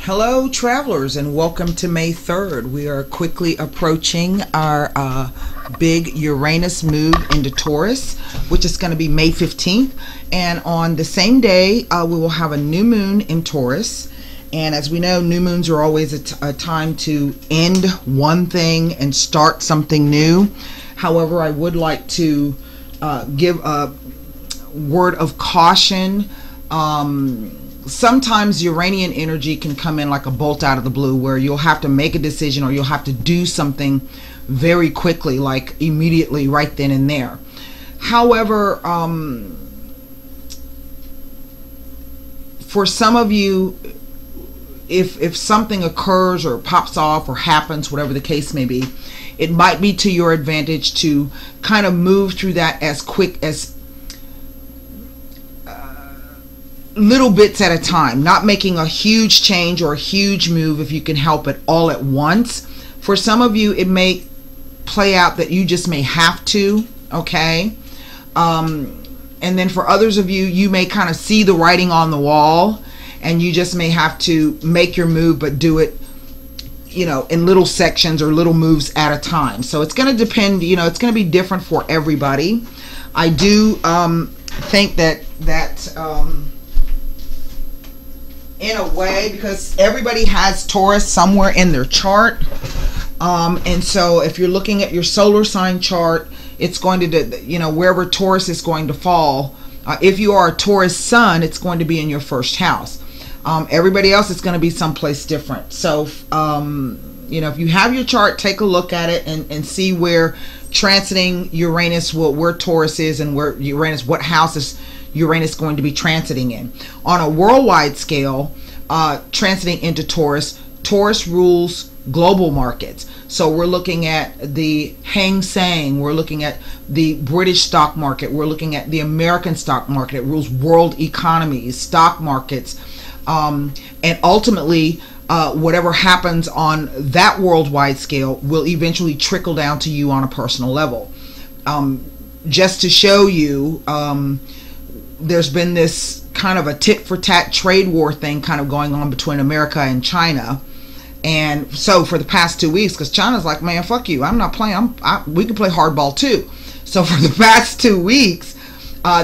Hello, travelers, and welcome to May 3rd. We are quickly approaching our big Uranus move into Taurus, which is going to be May 15th. And on the same day, we will have a new moon in Taurus. And as we know, new moons are always a time to end one thing and start something new. However, I would like to give a word of caution. Sometimes Uranian energy can come in like a bolt out of the blue, where you'll have to make a decision or you'll have to do something very quickly, like immediately, right then and there. However, for some of you, if something occurs or pops off or happens, whatever the case may be, it might be to your advantage to kind of move through that as quick as little bits at a time, not making a huge change or a huge move if you can help it all at once. For some of you, it may play out that you just may have to, okay? And then for others of you, you may kind of see the writing on the wall and you just may have to make your move, but do it, you know, in little sections or little moves at a time. So it's going to depend, you know, it's going to be different for everybody. I do think that in a way, because everybody has Taurus somewhere in their chart, and so if you're looking at your solar sign chart, it's going to, you know, wherever Taurus is going to fall, if you are a Taurus sun, it's going to be in your first house. Everybody else is going to be someplace different. So you know, if you have your chart, take a look at it and see where transiting Uranus, where Taurus is, and where Uranus, what house is Uranus going to be transiting in. On a worldwide scale, transiting into Taurus, Taurus rules global markets. So we're looking at the Hang Seng, we're looking at the British stock market, we're looking at the American stock market. It rules world economies, stock markets, and ultimately whatever happens on that worldwide scale will eventually trickle down to you on a personal level. Just to show you, there's been this kind of a tit-for-tat trade war thing kind of going on between America and China. And so for the past 2 weeks, because China's like, man, fuck you, I'm not playing, we can play hardball too. So for the past 2 weeks,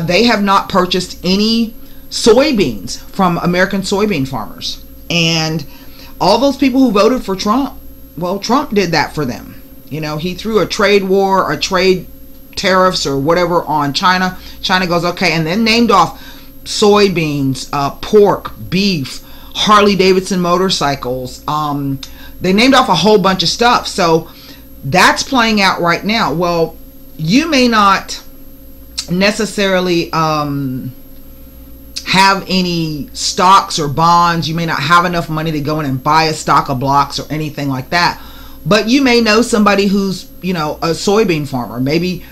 they have not purchased any soybeans from American soybean farmers. And all those people who voted for Trump, well, Trump did that for them. You know, he threw a trade war, a trade tariffs or whatever on China. China goes, okay, and then named off soybeans, pork, beef, Harley Davidson motorcycles. They named off a whole bunch of stuff. So that's playing out right now. Well, you may not necessarily have any stocks or bonds. You may not have enough money to go in and buy a stock of blocks or anything like that. But you may know somebody who's, you know, a soybean farmer. Maybe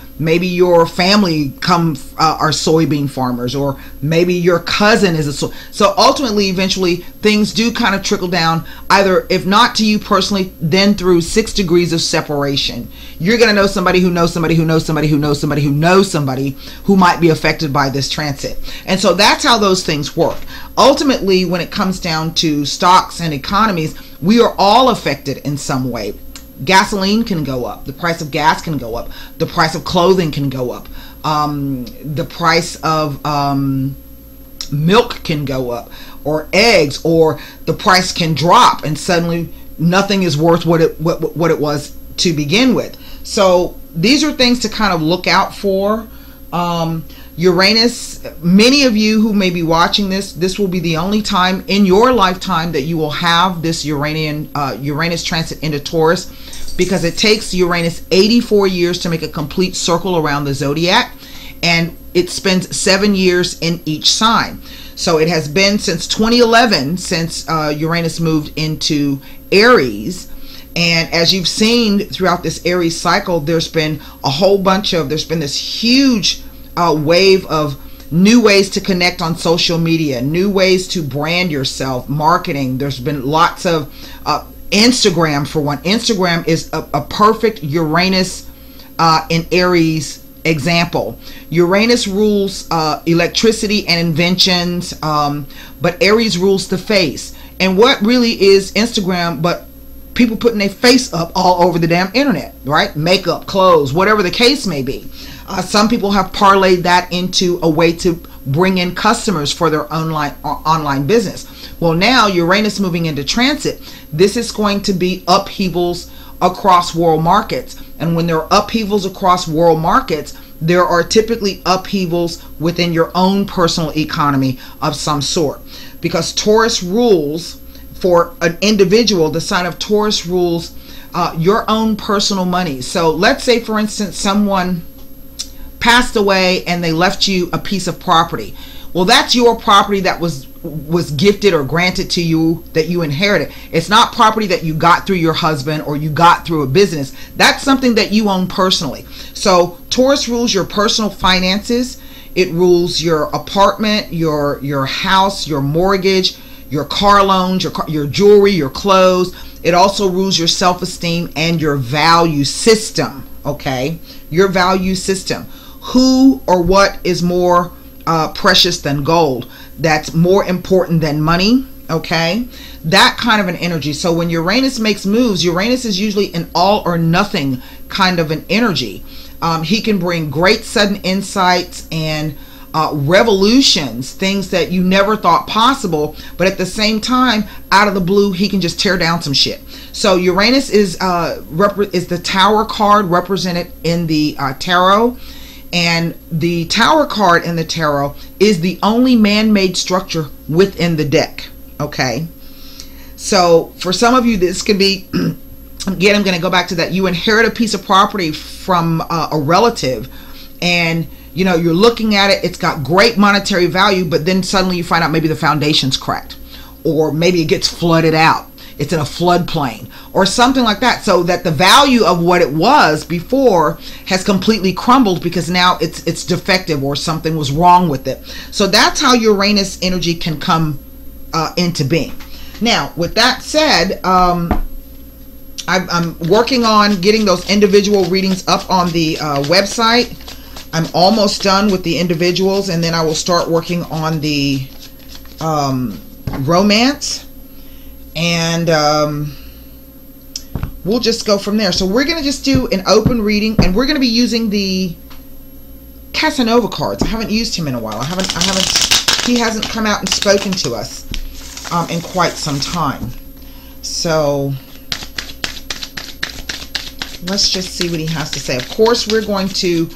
your family are soybean farmers, or maybe your cousin is a so ultimately, eventually, things do kind of trickle down, either, if not to you personally, then through 6 degrees of separation. You're going to know somebody who knows somebody who knows somebody who knows somebody who knows somebody who might be affected by this transit. And so that's how those things work. Ultimately, when it comes down to stocks and economies, we are all affected in some way. Gasoline can go up, the price of gas can go up, the price of clothing can go up, the price of milk can go up, or eggs, or the price can drop and suddenly nothing is worth what it was to begin with. So these are things to kind of look out for. Uranus, many of you who may be watching this will be the only time in your lifetime that you will have this Uranus transit into Taurus, because it takes Uranus 84 years to make a complete circle around the zodiac, and it spends 7 years in each sign. So it has been since 2011 since Uranus moved into Aries. And as you've seen throughout this Aries cycle, there's been this huge wave of new ways to connect on social media, new ways to brand yourself, marketing. There's been lots of Instagram, for one. Instagram is a perfect Uranus in Aries example. Uranus rules electricity and inventions, but Aries rules the face. And what really is Instagram but people putting their face up all over the damn internet, right? Makeup, clothes, whatever the case may be. Some people have parlayed that into a way to bring in customers for their online business. Well, now Uranus moving into transit, this is going to be upheavals across world markets. And when there are upheavals across world markets, there are typically upheavals within your own personal economy of some sort. Because Taurus rules, for an individual, the sign of Taurus rules your own personal money. So let's say, for instance, someone passed away and they left you a piece of property. Well, that's your property that was gifted or granted to you, that you inherited. It's not property that you got through your husband or you got through a business. That's something that you own personally. So Taurus rules your personal finances. It rules your apartment, your house, your mortgage, your car loans, your jewelry, your clothes. It also rules your self-esteem and your value system. Okay, your value system. Who or what is more precious than gold? That's more important than money. Okay, that kind of an energy. So when Uranus makes moves, Uranus is usually an all or nothing kind of an energy. He can bring great sudden insights and revolutions, things that you never thought possible, but at the same time, out of the blue, he can just tear down some shit. So Uranus is the Tower card represented in the tarot. And the Tower card in the tarot is the only man-made structure within the deck. Okay, so for some of you, this could be, again, I'm going to go back to that. You inherit a piece of property from a relative, and you know, you're looking at it, it's got great monetary value, but then suddenly you find out maybe the foundation's cracked, or maybe it gets flooded out. It's in a floodplain or something like that, so that the value of what it was before has completely crumbled because now it's defective or something was wrong with it. So that's how Uranus energy can come into being. Now, with that said, I'm working on getting those individual readings up on the website. I'm almost done with the individuals, and then I will start working on the romance. And we'll just go from there. So we're going to just do an open reading, and we're going to be using the Casanova cards. I haven't used him in a while. He hasn't come out and spoken to us in quite some time. So let's just see what he has to say. Of course, we're going to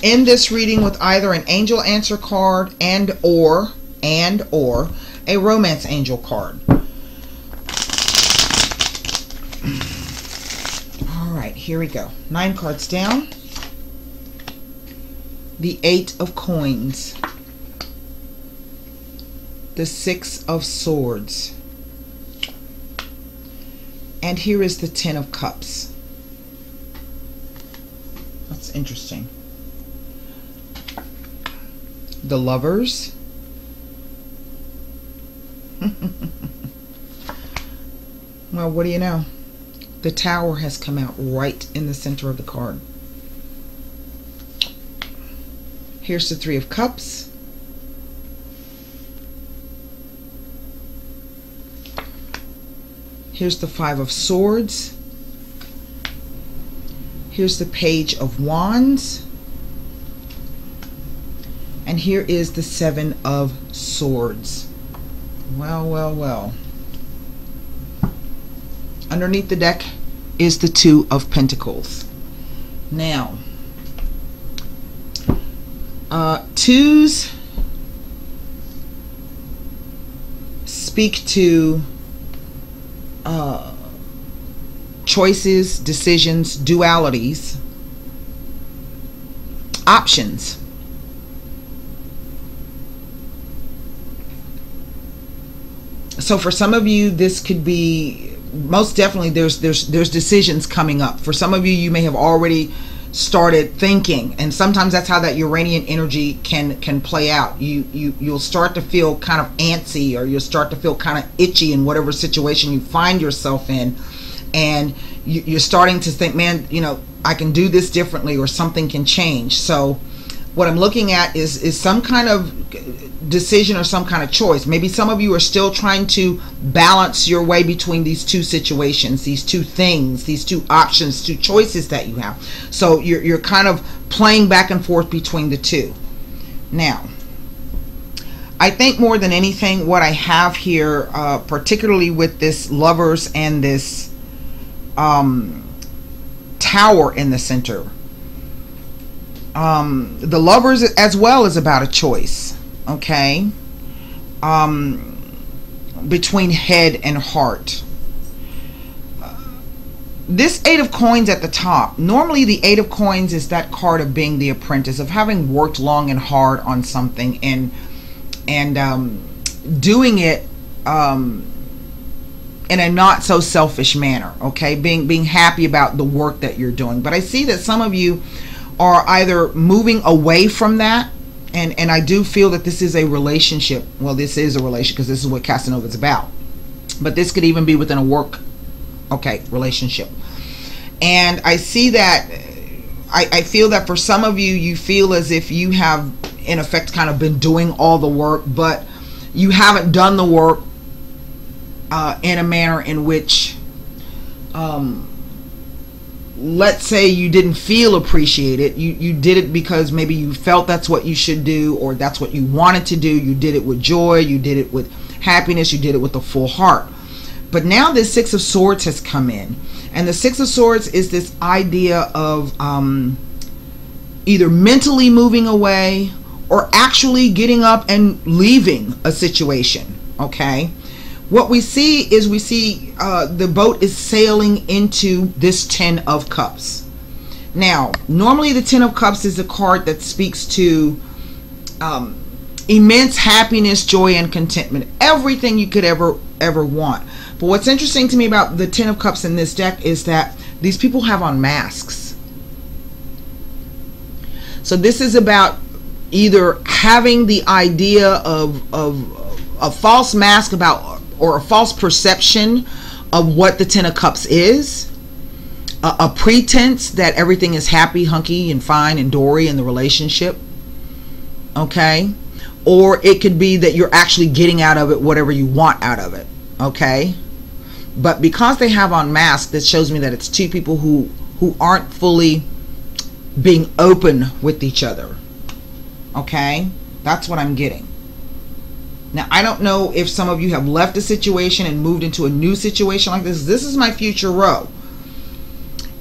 end this reading with either an angel answer card and or a romance angel card. All right, here we go. 9 cards down. The 8 of coins. The 6 of swords. And here is the 10 of cups. That's interesting. The lovers. Well, what do you know? The Tower has come out right in the center of the card. Here's the 3 of Cups. Here's the 5 of Swords. Here's the Page of Wands. And here is the 7 of Swords. Well, well, well. Underneath the deck is the 2 of Pentacles. Now, 2s speak to choices, decisions, dualities, options. So for some of you, this could be, most definitely there's decisions coming up. For some of you, you may have already started thinking, and sometimes that's how that Uranian energy can play out. You'll start to feel kind of antsy, or you'll start to feel kind of itchy in whatever situation you find yourself in, and you're starting to think, man, you know, I can do this differently, or something can change. So what I'm looking at is some kind of decision or some kind of choice. Maybe some of you are still trying to balance your way between these two situations, these two things, these two options, two choices that you have. So you're kind of playing back and forth between the two. Now, I think more than anything, what I have here, particularly with this Lovers and this Tower in the center, the Lovers as well is about a choice, okay, between head and heart. This Eight of Coins at the top, normally the Eight of Coins is that card of being the apprentice, of having worked long and hard on something and doing it in a not so selfish manner, okay, being happy about the work that you're doing. But I see that some of you are either moving away from that, and I do feel that this is a relationship. Well, this is a relationship because this is what Casanova is about, but this could even be within a work, okay, relationship. And I see that I feel that for some of you, you feel as if you have in effect kind of been doing all the work, but you haven't done the work in a manner in which let's say you didn't feel appreciated. You did it because maybe you felt that's what you should do, or that's what you wanted to do. You did it with joy, you did it with happiness, you did it with a full heart. But now this Six of Swords has come in, and the Six of Swords is this idea of either mentally moving away or actually getting up and leaving a situation, okay? What we see is the boat is sailing into this Ten of Cups. Now, normally the Ten of Cups is a card that speaks to immense happiness, joy, and contentment. Everything you could ever want. But what's interesting to me about the Ten of Cups in this deck is that these people have on masks. So this is about either having the idea of a false mask about, or a false perception of what the Ten of Cups is, a pretense that everything is happy, hunky, and fine and dory in the relationship, okay? Or it could be that you're actually getting out of it whatever you want out of it, okay? But because they have on masks, that shows me that it's two people who aren't fully being open with each other, okay? That's what I'm getting. Now, I don't know if some of you have left a situation and moved into a new situation like this. This is my future row.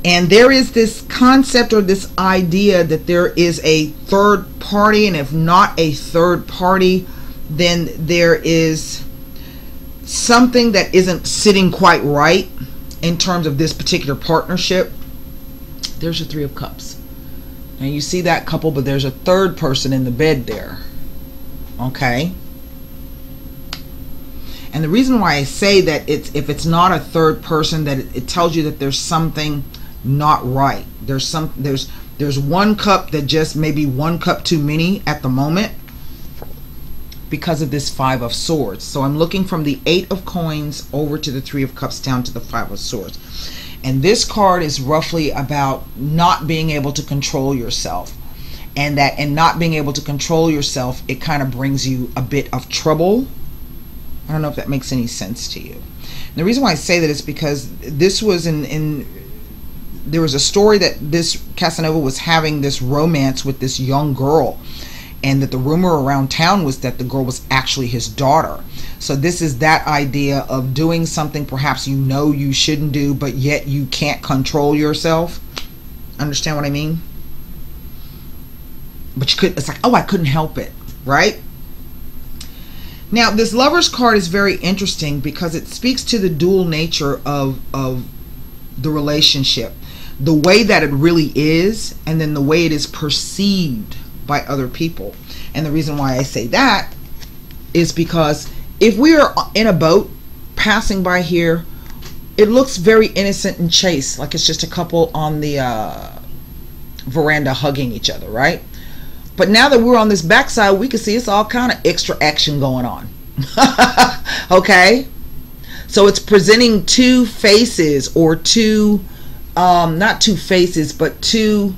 And there is this concept or this idea that there is a third party. And if not a third party, then there is something that isn't sitting quite right in terms of this particular partnership. There's your Three of Cups. Now, you see that couple, but there's a third person in the bed there. Okay? And the reason why I say that if it's not a third person, that it tells you that there's something not right. There's one cup that just maybe one cup too many at the moment because of this Five of Swords. So I'm looking from the Eight of Coins over to the Three of Cups down to the Five of Swords. And this card is roughly about not being able to control yourself. And that in not being able to control yourself, it kind of brings you a bit of trouble. I don't know if that makes any sense to you. And the reason why I say that is because this was there was a story that this Casanova was having this romance with this young girl, and that the rumor around town was that the girl was actually his daughter. So this is that idea of doing something perhaps you know you shouldn't do, but yet you can't control yourself. Understand what I mean? But you could, it's like, oh, I couldn't help it, right? Now, this Lover's card is very interesting because it speaks to the dual nature of the relationship. The way that it really is, and then the way it is perceived by other people. And the reason why I say that is because if we are in a boat passing by here, it looks very innocent and chaste, like it's just a couple on the veranda hugging each other, right? But now that we're on this backside, we can see it's all kind of extra action going on. Okay? So it's presenting two faces, or two, not two faces, but two,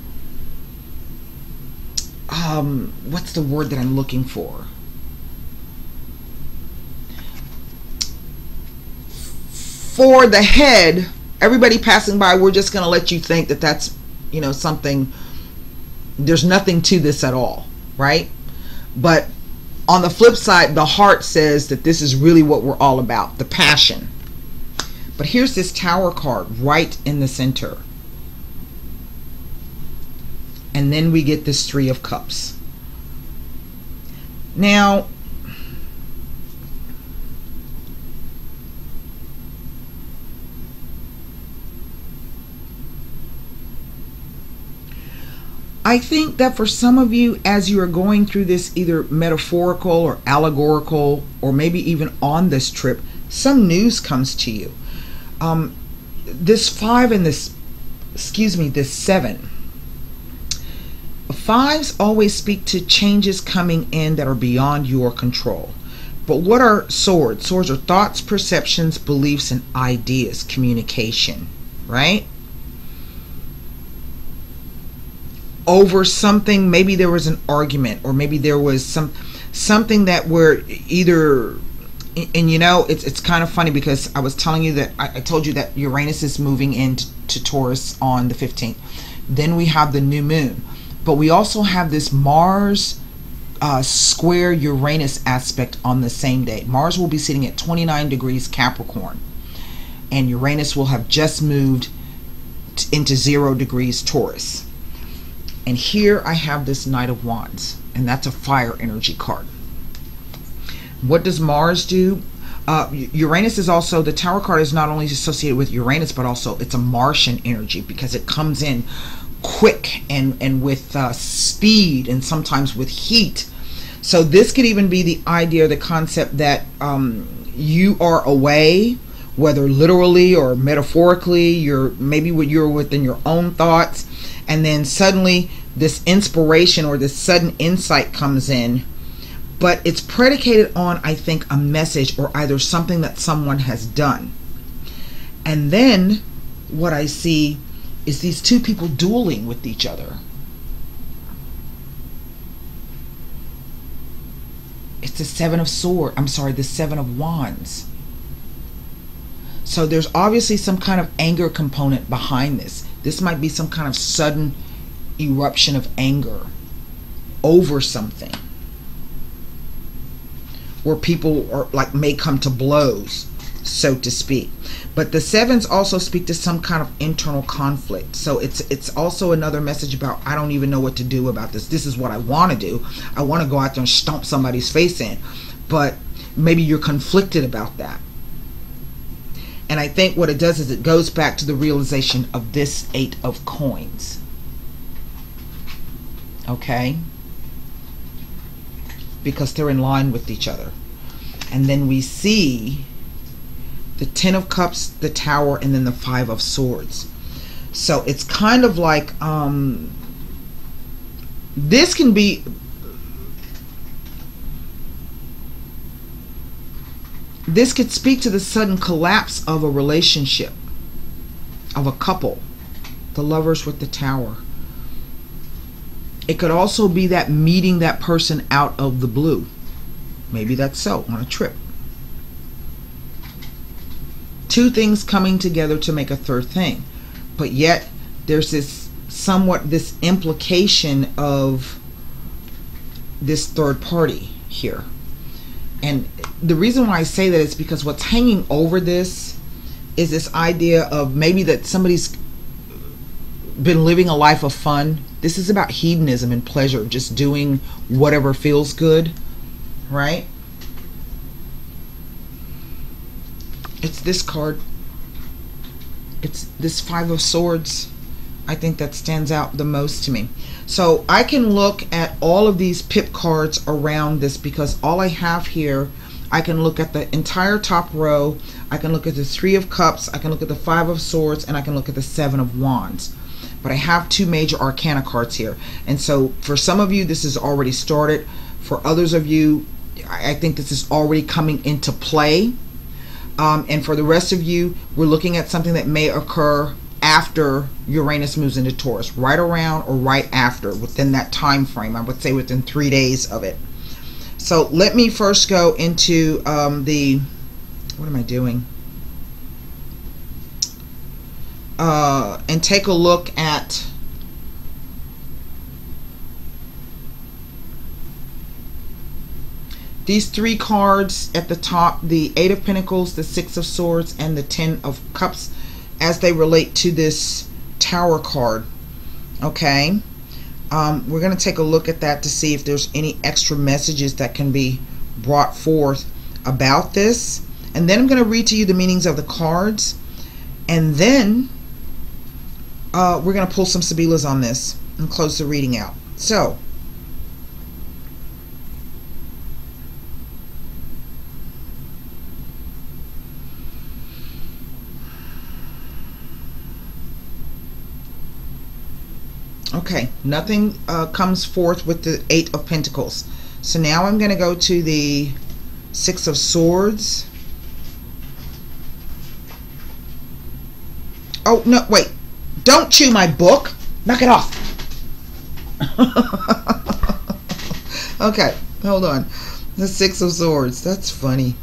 what's the word that I'm looking for? for the head, everybody passing by, we're just going to let you think that that's, you know, something, there's nothing to this at all, right? But on the flip side, the heart says that this is really what we're all about, the passion. But here's this Tower card right in the center. And then we get this Three of Cups. Now, I think that for some of you, as you are going through this either metaphorical or allegorical, or maybe even on this trip, some news comes to you. This 5 and this, this 7. Fives always speak to changes coming in that are beyond your control. But what are swords? Swords are thoughts, perceptions, beliefs, and ideas, communication, right? Over something, maybe there was an argument, or maybe there was something that were either, and you know, it's kind of funny because I was telling you that I told you that Uranus is moving into Taurus on the 15th. Then we have the new moon, but we also have this Mars square Uranus aspect on the same day. Mars will be sitting at 29 degrees Capricorn, and Uranus will have just moved into 0 degrees Taurus. And here I have this Knight of Wands, and that's a fire energy card. What does Mars do? Uranus is also, the Tower card is not only associated with Uranus, but also it's a Martian energy because it comes in quick and with speed, and sometimes with heat. So this could even be the idea, the concept that you are away, whether literally or metaphorically, you're within your own thoughts, and then suddenly this inspiration or this sudden insight comes in, but it's predicated on, I think, a message or either something that someone has done. And then what I see is these two people dueling with each other. It's the Seven of Swords. I'm sorry, the Seven of Wands. So there's obviously some kind of anger component behind this. This might be some kind of sudden eruption of anger over something, where people are like may come to blows, so to speak. But the sevens also speak to some kind of internal conflict. So it's also another message about, I don't even know what to do about this. This is what I want to do. I want to go out there and stomp somebody's face in. But maybe you're conflicted about that. And I think what it does is it goes back to the realization of this 8 of coins. Okay? Because they're in line with each other. And then we see the 10 of Cups, the Tower, and then the 5 of Swords. So it's kind of like, this can be, this could speak to the sudden collapse of a relationship, of a couple, the Lovers with the Tower. It could also be that meeting that person out of the blue. Maybe that's so, on a trip. Two things coming together to make a third thing. But yet, there's this somewhat, this implication of this third party here. And the reason why I say that is because what's hanging over this is this idea of maybe that somebody's been living a life of fun. This is about hedonism and pleasure, just doing whatever feels good, right? It's this card. It's this 5 of Swords. I think that stands out the most to me. So I can look at all of these pip cards around this, because all I have here, I can look at the entire top row, I can look at the 3 of Cups, I can look at the 5 of Swords, and I can look at the 7 of Wands. But I have 2 major arcana cards here. And so for some of you, this has already started. For others of you, I think this is already coming into play. And for the rest of you, we're looking at something that may occur after Uranus moves into Taurus, right around or right after, within that time frame. I would say within 3 days of it. So let me first go into what am I doing? and take a look at these three cards at the top, the Eight of Pentacles, the Six of Swords, and the Ten of Cups, as they relate to this Tower card. Okay, we're going to take a look at that to see if there's any extra messages that can be brought forth about this. And then I'm going to read to you the meanings of the cards, and then we're going to pull some Sibilas on this and close the reading out. So, okay, nothing comes forth with the Eight of Pentacles. So now I'm going to go to the Six of Swords. Oh, no, wait. Don't chew my book. Knock it off. Okay, hold on. The Six of Swords. That's funny.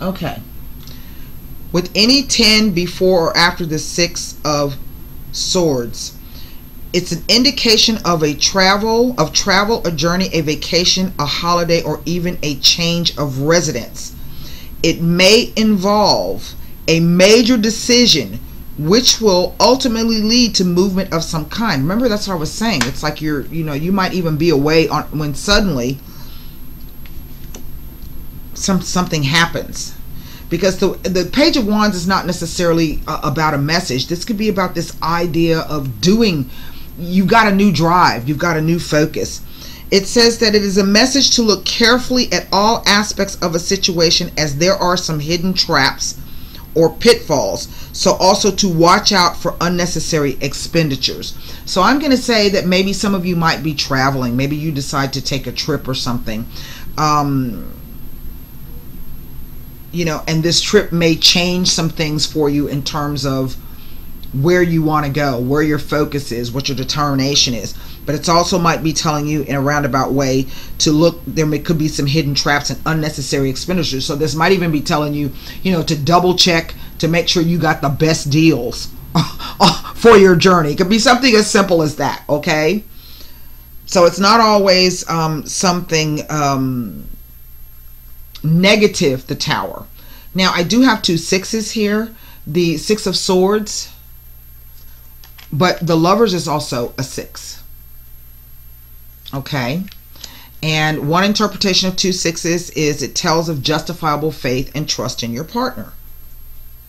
Okay. With any 10 before or after the Six of Swords, it's an indication of a travel, a journey, a vacation, a holiday, or even a change of residence. It may involve a major decision which will ultimately lead to movement of some kind. Remember, that's what I was saying. It's like you might even be away when suddenly something happens. Because the Page of Wands is not necessarily about a message. This could be about this idea of doing. You've got a new drive. You've got a new focus. It says that it is a message to look carefully at all aspects of a situation, as there are some hidden traps or pitfalls. So also to watch out for unnecessary expenditures. So I'm going to say that maybe some of you might be traveling. Maybe you decide to take a trip or something. And this trip may change some things for you in terms of where you want to go, where your focus is, what your determination is. But it also might be telling you in a roundabout way to look, could be some hidden traps and unnecessary expenditures. So this might even be telling you, to double check to make sure you got the best deals for your journey. It could be something as simple as that, okay? So it's not always something negative, the Tower. Now, I do have two sixes here, the Six of Swords, but the Lovers is also a 6. Okay. And one interpretation of two sixes is it tells of justifiable faith and trust in your partner.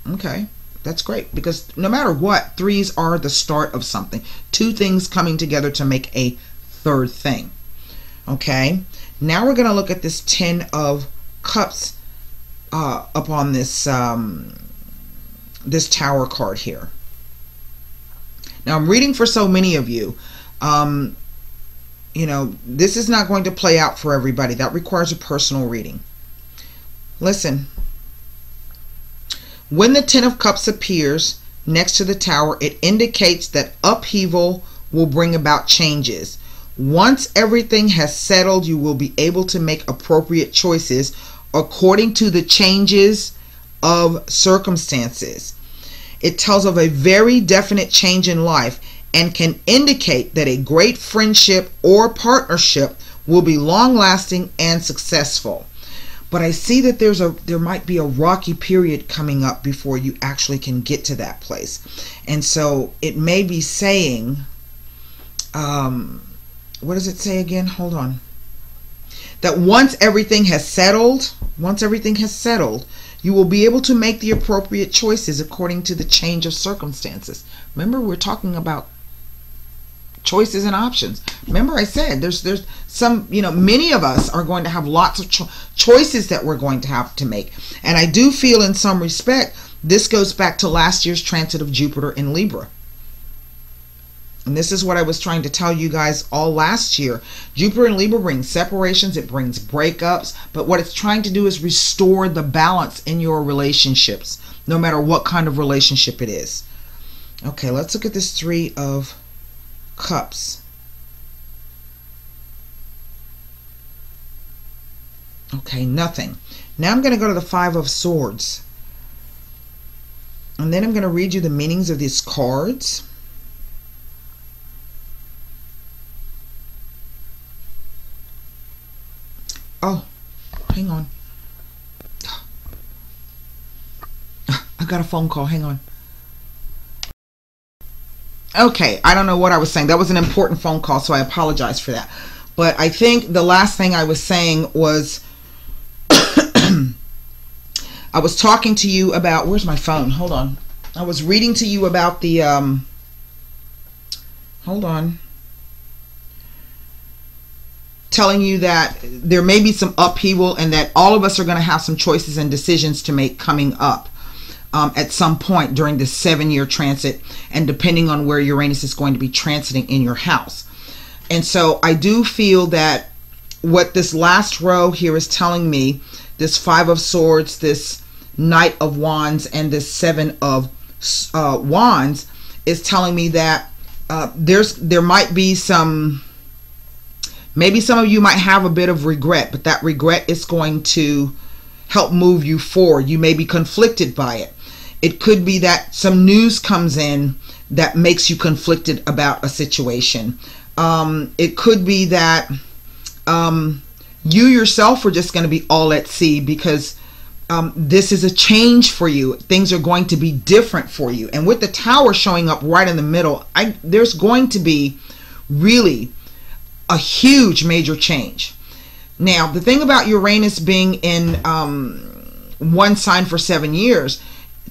Okay. That's great, because no matter what, threes are the start of something. Two things coming together to make a third thing. Okay. Now we're going to look at this Ten of Cups up on this this Tower card here. Now I'm reading for so many of you. This is not going to play out for everybody. That requires a personal reading. Listen. When the Ten of Cups appears next to the Tower, it indicates that upheaval will bring about changes. Once everything has settled, you will be able to make appropriate choices according to the changes of circumstances. It tells of a very definite change in life and can indicate that a great friendship or partnership will be long-lasting and successful. But I see that there might be a rocky period coming up before you actually can get to that place. And so it may be saying, what does it say again? Hold on. That once everything has settled, you will be able to make the appropriate choices according to the change of circumstances. Remember, we're talking about choices and options. Remember, I said there's some, many of us are going to have lots of choices that we're going to have to make. And I do feel in some respect, this goes back to last year's transit of Jupiter in Libra. And this is what I was trying to tell you guys all last year. Jupiter in Libra brings separations, it brings breakups, but what it's trying to do is restore the balance in your relationships, no matter what kind of relationship it is. Okay, let's look at this Three of Cups. Okay, nothing. Now I'm going to go to the Five of Swords. And then I'm going to read you the meanings of these cards. Oh, hang on. I got a phone call. Hang on. Okay, I don't know what I was saying. That was an important phone call, so I apologize for that. But I think the last thing I was saying was I was talking to you about, where's my phone? Hold on. I was reading to you about the, hold on. Telling you that there may be some upheaval and that all of us are going to have some choices and decisions to make coming up at some point during this 7-year transit, and depending on where Uranus is going to be transiting in your house. And so I do feel that what this last row here is telling me, this Five of Swords, this Knight of Wands, and this Seven of Wands, is telling me that there might be some, maybe some of you might have a bit of regret, but that regret is going to help move you forward. You may be conflicted by it. It could be that some news comes in that makes you conflicted about a situation. It could be that you yourself are just going to be all at sea because this is a change for you. Things are going to be different for you. And with the Tower showing up right in the middle, there's going to be really a huge major change. Now, the thing about Uranus being in one sign for 7 years,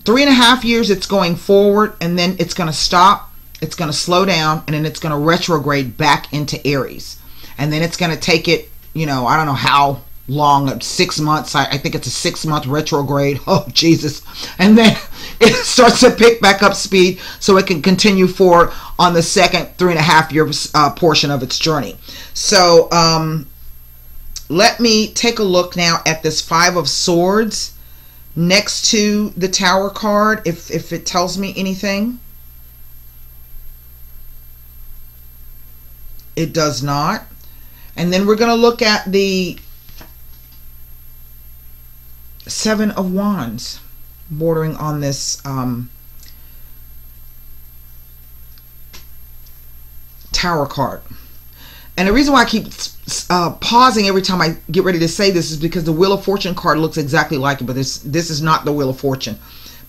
3.5 years it's going forward, and then it's going to stop, it's going to slow down, and then it's going to retrograde back into Aries. And then it's going to take it, you know, I don't know how long, 6 months. I think it's a 6-month retrograde. Oh, Jesus. And then it starts to pick back up speed so it can continue forward on the second 3.5 year portion of its journey. So let me take a look now at this Five of Swords next to the Tower card, if it tells me anything. It does not. And then we're going to look at the Seven of Wands bordering on this Tower card. And the reason why I keep pausing every time I get ready to say this is because the Wheel of Fortune card looks exactly like it, but this is not the Wheel of Fortune.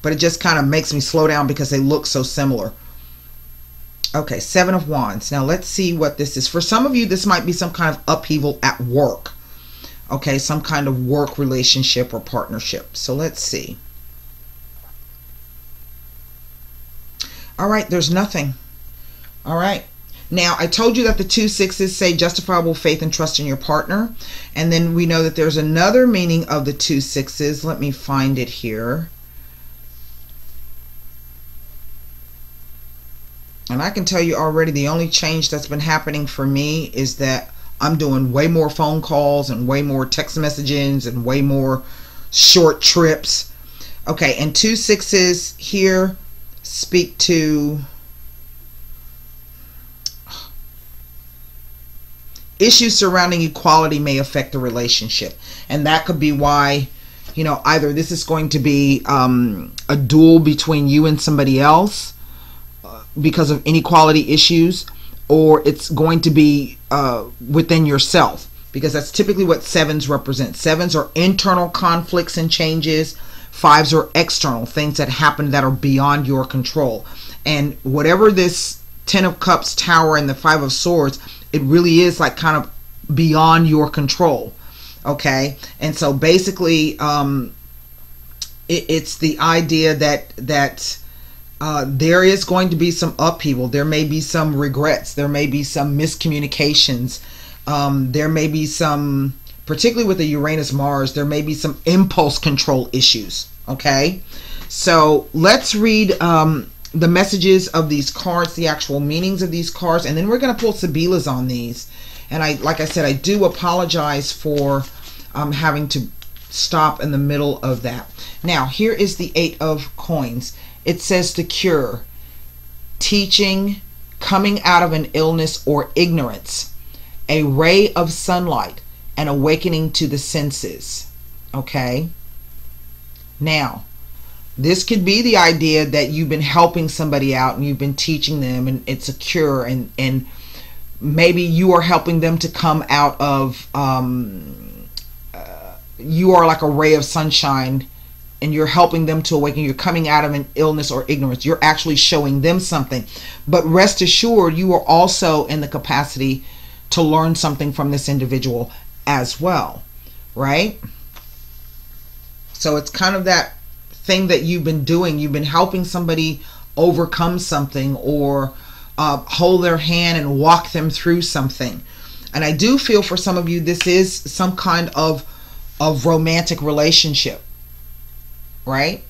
But it just kind of makes me slow down because they look so similar. Okay, Seven of Wands. Now let's see what this is. For some of you, this might be some kind of upheaval at work. Okay, some kind of work relationship or partnership. So let's see. All right, there's nothing. All right. Now, I told you that the 2 6s say justifiable faith and trust in your partner. And then we know that there's another meaning of the 2 6s. Let me find it here. And I can tell you already, the only change that's been happening for me is that I'm doing way more phone calls and way more text messages and way more short trips. Okay, and 2 6s here speak to issues surrounding equality may affect the relationship. And that could be why, you know, either this is going to be a duel between you and somebody else because of inequality issues, or it's going to be within yourself, because that's typically what 7s represent. 7s are internal conflicts and changes. 5s are external things that happen that are beyond your control. And whatever this 10 of Cups, Tower, and the 5 of Swords, it really is like kind of beyond your control. Okay, and so basically it's the idea that there is going to be some upheaval. There may be some regrets. There may be some miscommunications. There may be some, particularly with the Uranus Mars, there may be some impulse control issues. Okay, so let's read the messages of these cards, the actual meanings of these cards, and then we're going to pull Sibilas on these. And like I said, I do apologize for having to stop in the middle of that. Now, here is the 8 of Coins. It says the cure, teaching, coming out of an illness or ignorance, a ray of sunlight, and awakening to the senses. Okay? Now, this could be the idea that you've been helping somebody out and you've been teaching them, and it's a cure, and maybe you are helping them to come out of, you are like a ray of sunshine and you're helping them to awaken. You're coming out of an illness or ignorance. You're actually showing them something. But rest assured, you are also in the capacity to learn something from this individual as well, right? So it's kind of that thing that you've been doing. You've been helping somebody overcome something, or hold their hand and walk them through something. And I do feel for some of you, this is some kind of romantic relationship, right?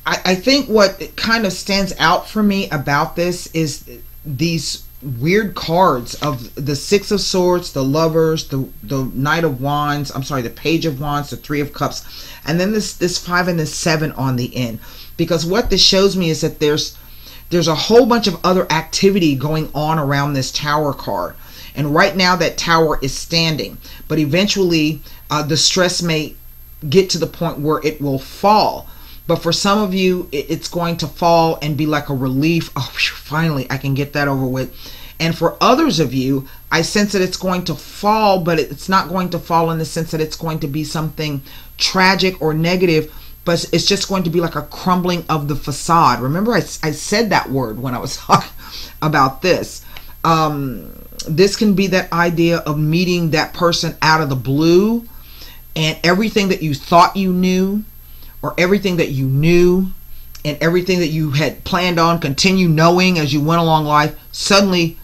I think what kind of stands out for me about this is these weird cards of the Six of Swords, the Lovers, the Knight of Wands, I'm sorry, the Page of Wands, the Three of Cups, and then this 5 and the 7 on the end. Because what this shows me is that there's a whole bunch of other activity going on around this Tower card. And right now that Tower is standing, but eventually the stress may get to the point where it will fall. But for some of you, it's going to fall and be like a relief. Oh, finally, I can get that over with. And for others of you, I sense that it's going to fall, but it's not going to fall in the sense that it's going to be something tragic or negative, but it's just going to be like a crumbling of the facade. Remember, I said that word when I was talking about this. This can be that idea of meeting that person out of the blue, and everything that you thought you knew, or everything that you knew, and everything that you had planned on continue knowing as you went along life suddenly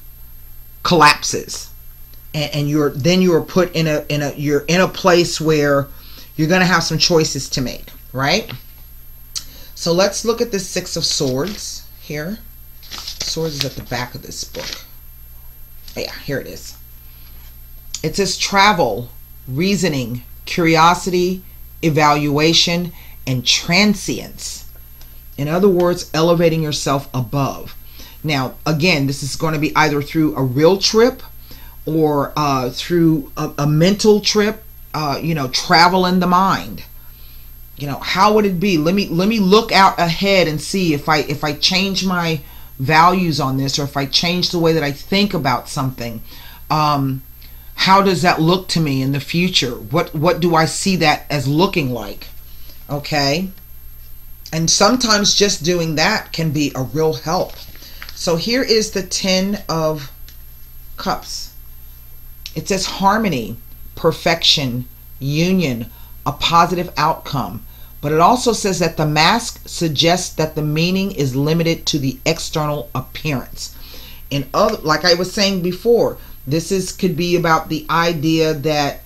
collapses, and you're put you're in a place where you're going to have some choices to make, right? So let's look at the Six of Swords here. Swords is at the back of this book. Yeah, here it is. It says travel, reasoning, curiosity, evaluation, and transience. In other words, elevating yourself above. Now, again, this is going to be either through a real trip or through a mental trip, travel in the mind. How would it be? Let me look out ahead and see if I change my values on this, or if I change the way that I think about something. How does that look to me in the future? What do I see that as looking like? Okay. And sometimes just doing that can be a real help. So here is the 10 of Cups. It says harmony, perfection, union, a positive outcome. But it also says that the mask suggests that the meaning is limited to the external appearance. Like I was saying before, this could be about the idea that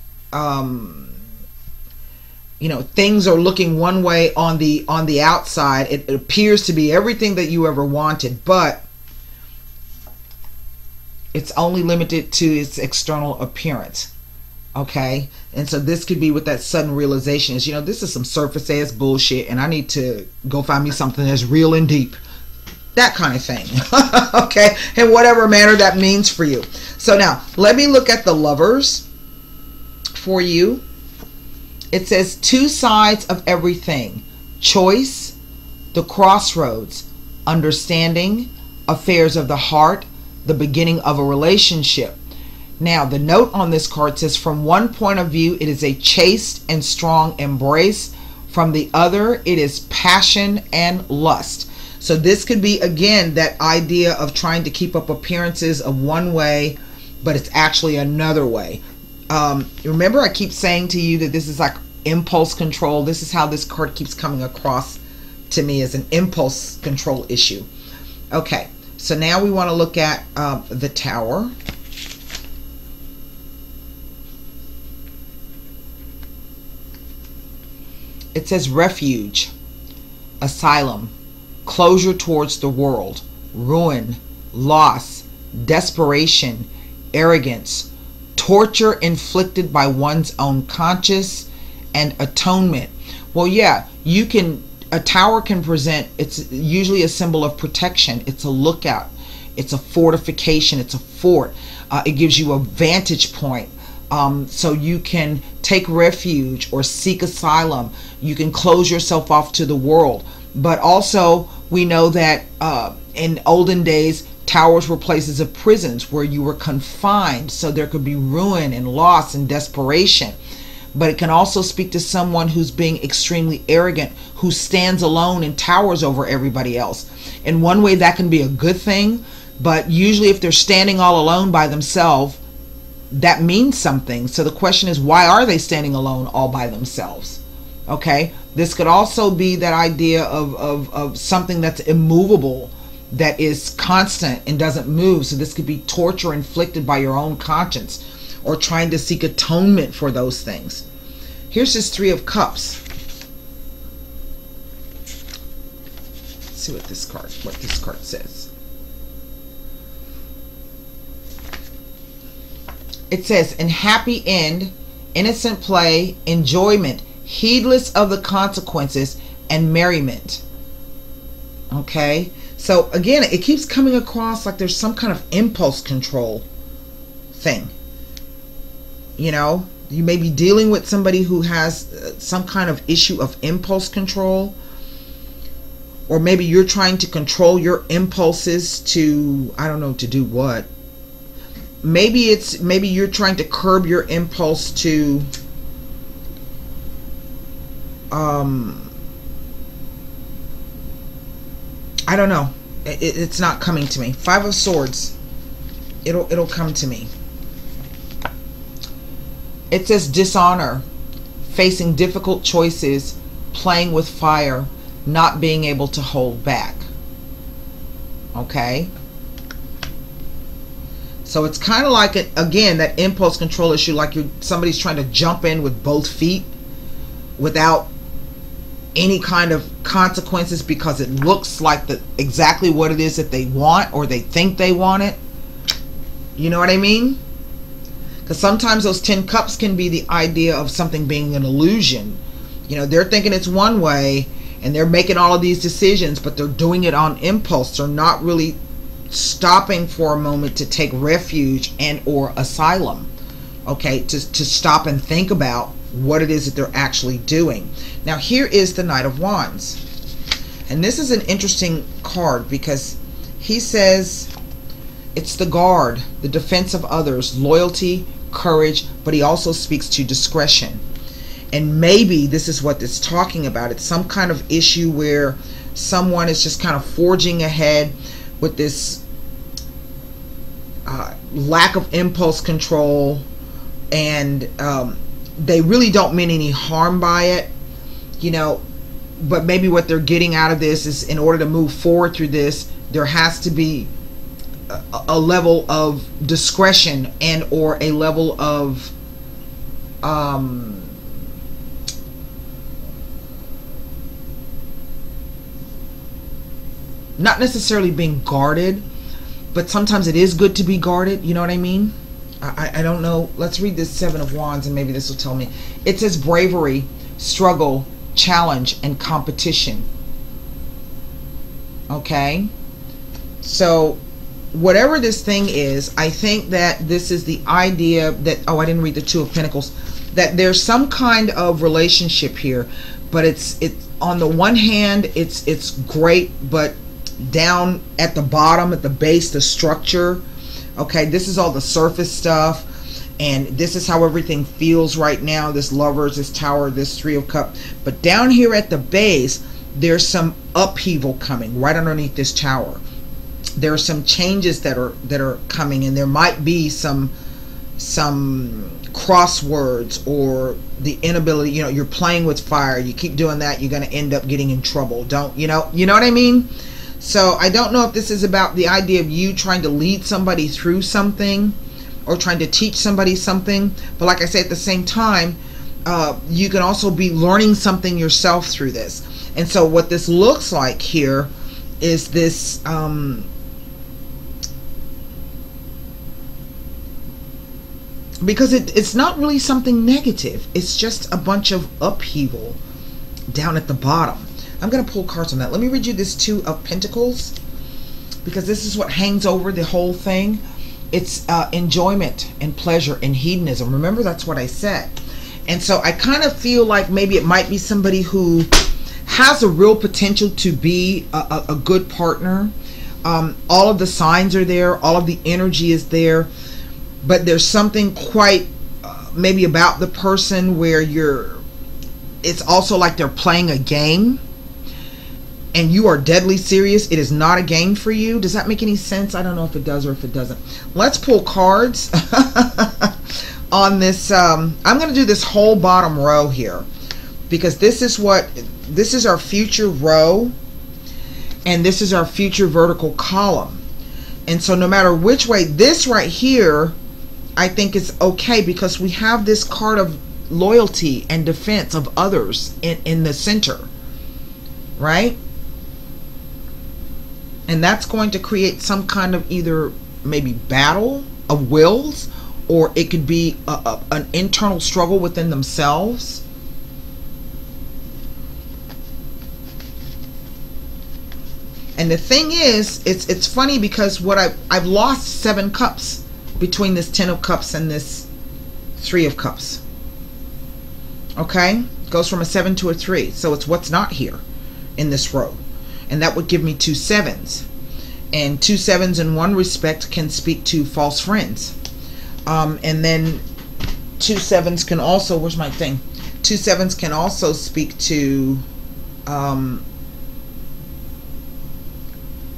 things are looking one way on the outside. It appears to be everything that you ever wanted, but it's only limited to its external appearance. Okay, and so this could be with that sudden realization is, this is some surface ass bullshit, and I need to go find me something that's real and deep. That kind of thing. Okay, in whatever manner that means for you. So now let me look at the Lovers for you. It says two sides of everything: choice, the crossroads, understanding, affairs of the heart, the beginning of a relationship. Now, the note on this card says, from one point of view, it is a chaste and strong embrace. From the other, it is passion and lust. So this could be, again, that idea of trying to keep up appearances of one way, but it's actually another way. Remember, I keep saying to you that this is like impulse control. This is how this card keeps coming across to me, as an impulse control issue. Okay, so now we want to look at the Tower. It says refuge, asylum, closure towards the world, ruin, loss, desperation, arrogance, torture inflicted by one's own conscience, and atonement. Well, yeah, a tower can present, it's usually a symbol of protection. It's a lookout. It's a fortification. It's a fort. It gives you a vantage point. So you can take refuge or seek asylum. You can close yourself off to the world. But also, we know that in olden days, towers were places of prisons where you were confined. So there could be ruin and loss and desperation. But it can also speak to someone who's being extremely arrogant, who stands alone and towers over everybody else. In one way, that can be a good thing. But usually if they're standing all alone by themselves, that means something. So the question is, why are they standing alone all by themselves? Okay, this could also be that idea of something that's immovable, that is constant and doesn't move. So this could be torture inflicted by your own conscience, or trying to seek atonement for those things. Here's this Three of Cups. Let's see what this card says. It says, in happy end, innocent play, enjoyment, heedless of the consequences, and merriment. Okay, so again, it keeps coming across like there's some kind of impulse control thing. You know, you may be dealing with somebody who has some kind of issue of impulse control, or maybe you're trying to control your impulses to, I don't know, to do what. Maybe you're trying to curb your impulse to I don't know. It's not coming to me. Five of Swords. It'll come to me. It says dishonor, facing difficult choices, playing with fire, not being able to hold back. Okay? So it's kind of like, again, that impulse control issue, like somebody's trying to jump in with both feet without any kind of consequences, because it looks like exactly what it is that they want, or they think they want it. You know what I mean? Because sometimes those 10 cups can be the idea of something being an illusion. You know, they're thinking it's one way, and they're making all of these decisions, but they're doing it on impulse. They're not really stopping for a moment to take refuge and or asylum. Okay, to stop and think about what it is that they're actually doing. Now here is the Knight of Wands, and this is an interesting card because he says it's the guard, the defense of others, loyalty, courage, but he also speaks to discretion. And maybe this is what it's talking about. It's some kind of issue where someone is just kind of forging ahead with this lack of impulse control, and they really don't mean any harm by it, you know, but maybe what they're getting out of this is, in order to move forward through this, there has to be a level of discretion and or a level of not necessarily being guarded, but sometimes it is good to be guarded. You know what I mean? I don't know. Let's read this Seven of Wands and maybe this will tell me. It says bravery, struggle, challenge, and competition. Okay? So whatever this thing is, I think that this is the idea that, oh, I didn't read the Two of Pentacles, that there's some kind of relationship here, but it's on the one hand, it's great, but down at the bottom, at the base, the structure, okay, this is all the surface stuff, and this is how everything feels right now, this Lovers, this Tower, this Three of Cups, but down here at the base, there's some upheaval coming right underneath this Tower. There are some changes that are coming, and there might be some crosswords, or the inability, you know, you're playing with fire, you keep doing that, you're going to end up getting in trouble. Don't, you know what I mean? So I don't know if this is about the idea of you trying to lead somebody through something, or trying to teach somebody something, but like I say, at the same time, you can also be learning something yourself through this. And so what this looks like here is this because it's not really something negative, it's just a bunch of upheaval down at the bottom. I'm going to pull cards on that. Let me read you this Two of Pentacles. because this is what hangs over the whole thing. It's enjoyment and pleasure and hedonism. Remember, that's what I said. And so I kind of feel like maybe it might be somebody who has a real potential to be a good partner. All of the signs are there. All of the energy is there. But there's something quite maybe about the person where it's also like they're playing a game. And you are deadly serious. It is not a game for you. Does that make any sense? I don't know if it does or if it doesn't. Let's pull cards on this. I'm going to do this whole bottom row here, because this is our future row, and this is our future vertical column. And so no matter which way, this right here, I think is okay, because we have this card of loyalty and defense of others in the center, right? And that's going to create some kind of either maybe battle of wills, or it could be an internal struggle within themselves. And the thing is, it's funny because I've lost 7 cups between this 10 of cups and this 3 of cups. Okay? It goes from a 7 to a 3. So it's what's not here in this row. And that would give me 2 sevens. And 2 sevens in one respect can speak to false friends. And then 2 sevens can also, where's my thing? 2 sevens can also speak to,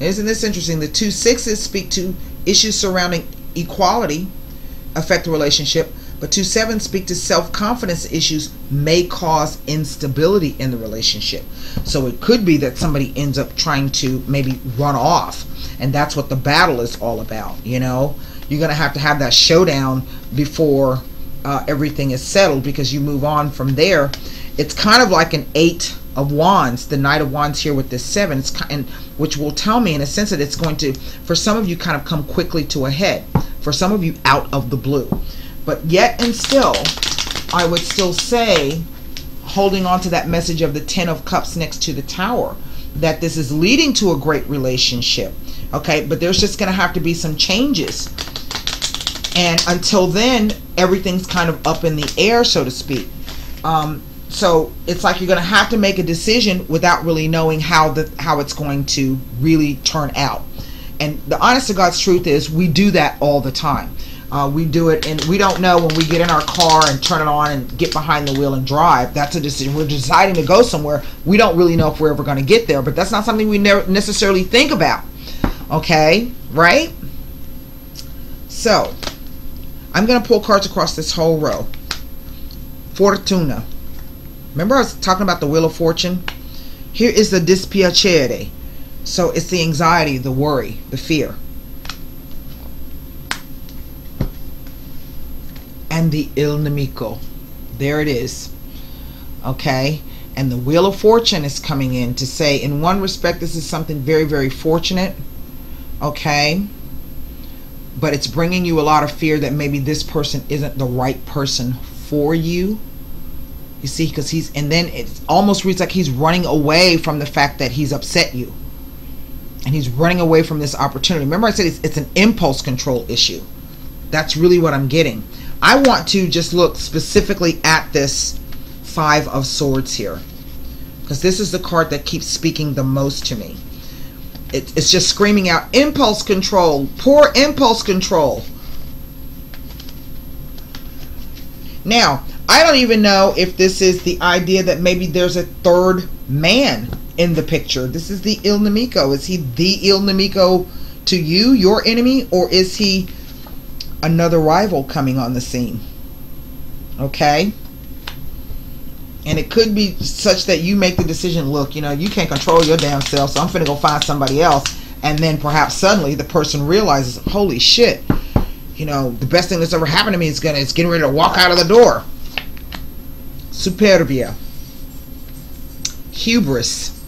isn't this interesting? The 2 sixes speak to issues surrounding equality, affect the relationship. But 2 sevens speak to self-confidence issues, may cause instability in the relationship. So it could be that somebody ends up trying to maybe run off. And that's what the battle is all about, you know. You're going to have that showdown before everything is settled, because you move on from there. It's kind of like an 8 of Wands, the Knight of Wands here with this 7, which will tell me in a sense that it's going to, for some of you, kind of come quickly to a head. For some of you, out of the blue. But yet and still, I would still say, holding on to that message of the 10 of Cups next to the Tower, that this is leading to a great relationship. Okay, but there's just going to have to be some changes. And until then, everything's kind of up in the air, so to speak. So it's like you're going to have to make a decision without really knowing how it's going to really turn out. And the honest to God's truth is, we do that all the time. We do it, and we don't know when we get in our car and turn it on and get behind the wheel and drive. That's a decision. We're deciding to go somewhere. We don't really know if we're ever going to get there, but that's not something we never necessarily think about. Okay, right? So, I'm going to pull cards across this whole row. Fortuna. Remember I was talking about the Wheel of Fortune? Here is the dispiacere. So, it's the anxiety, the worry, the fear. And the il nemico. There it is. Okay, and the Wheel of Fortune is coming in to say, in one respect, this is something very, very fortunate. Okay, but it's bringing you a lot of fear that maybe this person isn't the right person for you. You see, because and then it almost reads like he's running away from the fact that he's upset you, and he's running away from this opportunity. Remember I said it's an impulse control issue. That's really what I'm getting. I want to just look specifically at this 5 of Swords here, because this is the card that keeps speaking the most to me. It's just screaming out impulse control, poor impulse control. Now, I don't even know if this is the idea that maybe there's a third man in the picture. This is the il nemico. Is he the il nemico to you, your enemy, or is he another rival coming on the scene? Okay, and it could be such that you make the decision, look, you know, you can't control your damn self, so I'm finna go find somebody else. And then perhaps suddenly the person realizes, holy shit, you know, the best thing that's ever happened to me is getting ready to walk out of the door. Superbia, hubris,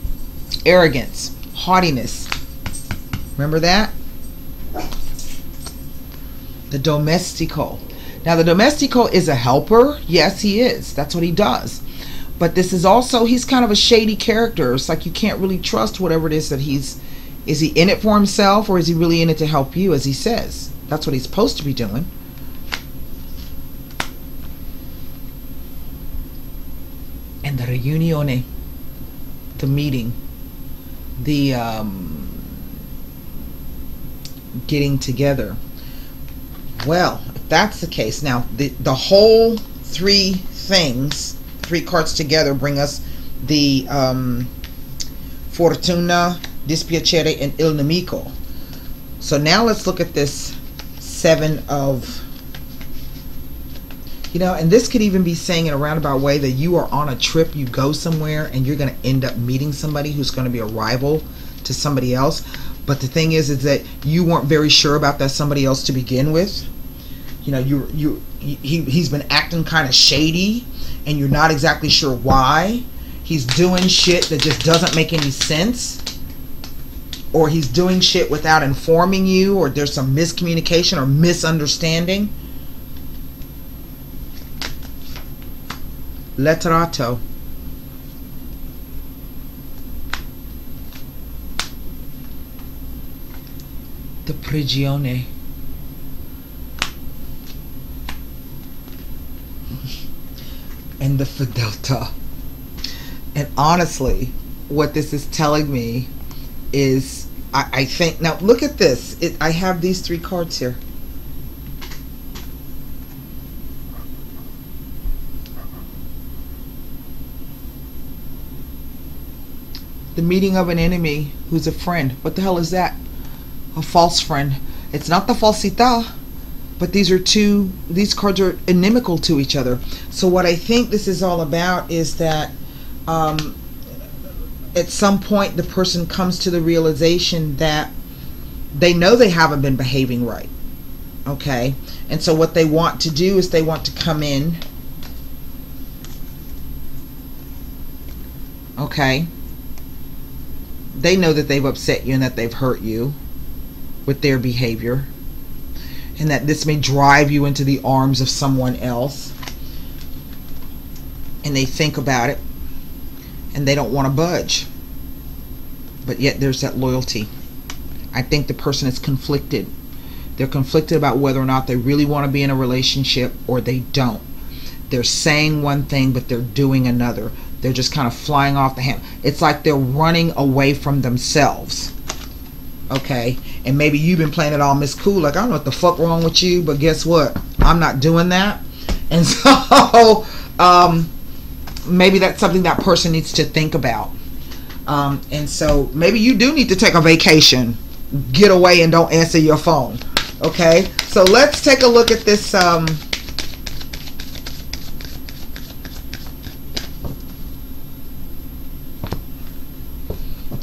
arrogance, haughtiness. Remember that? The domestico. Now the domestico is a helper. Yes, he is. That's what he does. But this is also, he's kind of a shady character. It's like you can't really trust whatever it is that he's Is he in it for himself, or is he really in it to help you, as he says? That's what he's supposed to be doing. And the riunione, the meeting, the getting together. Well, if that's the case, now the whole three things, three cards together, bring us the Fortuna, Dispiacere, and Il Nemico. So now let's look at this Seven of, and this could even be saying in a roundabout way that you are on a trip, you go somewhere, and you're going to end up meeting somebody who's going to be a rival to somebody else. But the thing is that you weren't very sure about that somebody else to begin with. He's been acting kind of shady, and you're not exactly sure why. He's doing shit that just doesn't make any sense, or he's doing shit without informing you, or there's some miscommunication or misunderstanding. Letterato. The prigione. And the fedeltà. And honestly, what this is telling me is, I think, now look at this. I have these three cards here. The meeting of an enemy who's a friend. What the hell is that? A false friend. It's not the falsità, but these cards are inimical to each other. So what I think this is all about is that at some point the person comes to the realization that they know they haven't been behaving right. Okay? And so what they want to do is they want to come in. Okay? They know that they've upset you and that they've hurt you with their behavior, and that this may drive you into the arms of someone else, and they think about it and they don't want to budge, but yet there's that loyalty. I think the person is conflicted. They're conflicted about whether or not they really want to be in a relationship or they don't. They're saying one thing but they're doing another. They're just kind of flying off the handle. It's like they're running away from themselves. Okay? And maybe you've been playing it all Miss Cool, like, I don't know what the fuck wrong with you, but guess what? I'm not doing that. And so maybe that's something that person needs to think about. And so maybe you do need to take a vacation. Get away and don't answer your phone. Okay? So let's take a look at this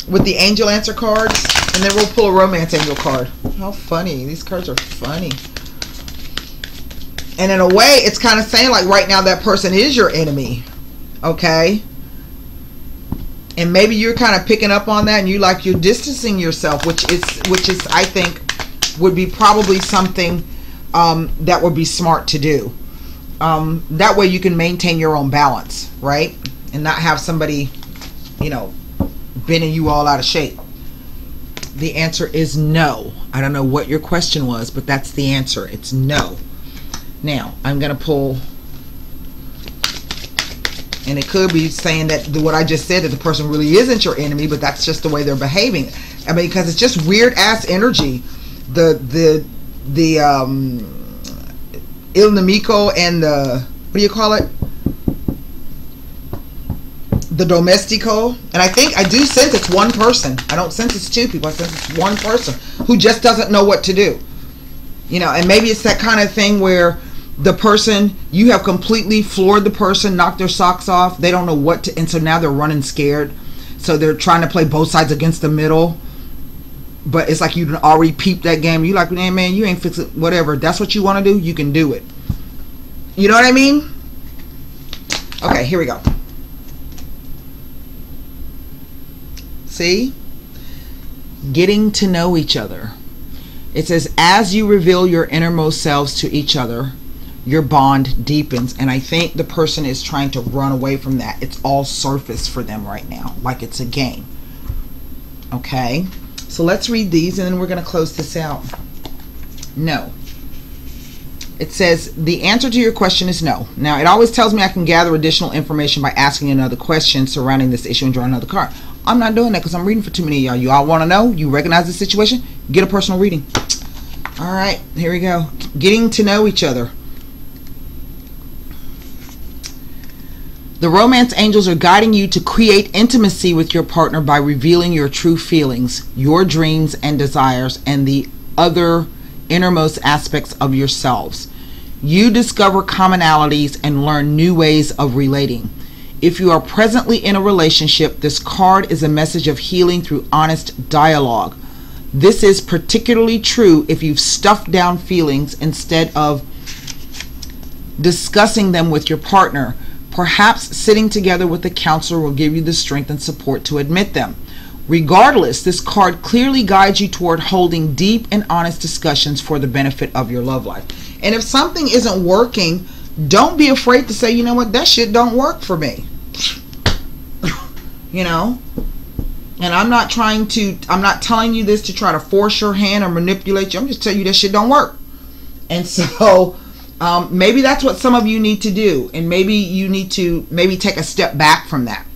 with the angel answer cards, and then we'll pull a romance angel card. How funny. These cards are funny. And in a way, it's kind of saying, like, right now that person is your enemy. Okay? And maybe you're kind of picking up on that, and you're distancing yourself, which is I think would be probably something that would be smart to do. That way you can maintain your own balance, right? And not have somebody, bending you all out of shape. The answer is no. I don't know what your question was, but that's the answer. It's no. Now, I'm going to pull, and it could be saying that what I just said, that the person really isn't your enemy, but that's just the way they're behaving. I mean, because it's just weird ass energy. The Il Nemico and the, what do you call it? The domestico. And I do sense it's one person. I don't sense it's two people. I sense it's one person who just doesn't know what to do. And maybe it's that kind of thing where the person, you have completely floored the person, knocked their socks off. They don't know what to, and so now they're running scared. So they're trying to play both sides against the middle. But it's like you already peeped that game. You like, hey, man, you ain't fixing whatever. That's what you want to do. You can do it. You know what I mean? Okay, here we go. See? Getting to know each other. It says, as you reveal your innermost selves to each other, your bond deepens. And I think the person is trying to run away from that. It's all surface for them right now, like it's a game. Okay? So let's read these and then we're going to close this out. No. It says the answer to your question is no. Now, it always tells me I can gather additional information by asking another question surrounding this issue and draw another card. I'm not doing that because I'm reading for too many of y'all. You all want to know? You recognize the situation? Get a personal reading. All right, here we go. Getting to know each other. The romance angels are guiding you to create intimacy with your partner by revealing your true feelings, your dreams and desires, and the other innermost aspects of yourselves. You discover commonalities and learn new ways of relating. If you are presently in a relationship, this card is a message of healing through honest dialogue. This is particularly true if you've stuffed down feelings instead of discussing them with your partner. Perhaps sitting together with a counselor will give you the strength and support to admit them. Regardless, this card clearly guides you toward holding deep and honest discussions for the benefit of your love life. And if something isn't working, don't be afraid to say, you know what, that shit don't work for me. You know? And I'm not telling you this to try to force your hand or manipulate you. I'm just telling you that shit don't work. And so maybe that's what some of you need to do. And maybe you need to take a step back from that.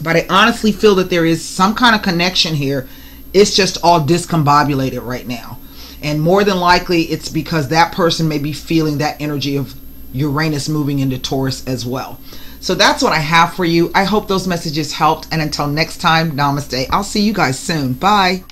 But I honestly feel that there is some kind of connection here. It's just all discombobulated right now. And more than likely, it's because that person may be feeling that energy of Uranus moving into Taurus as well. So that's what I have for you. I hope those messages helped. And until next time, namaste. I'll see you guys soon. Bye.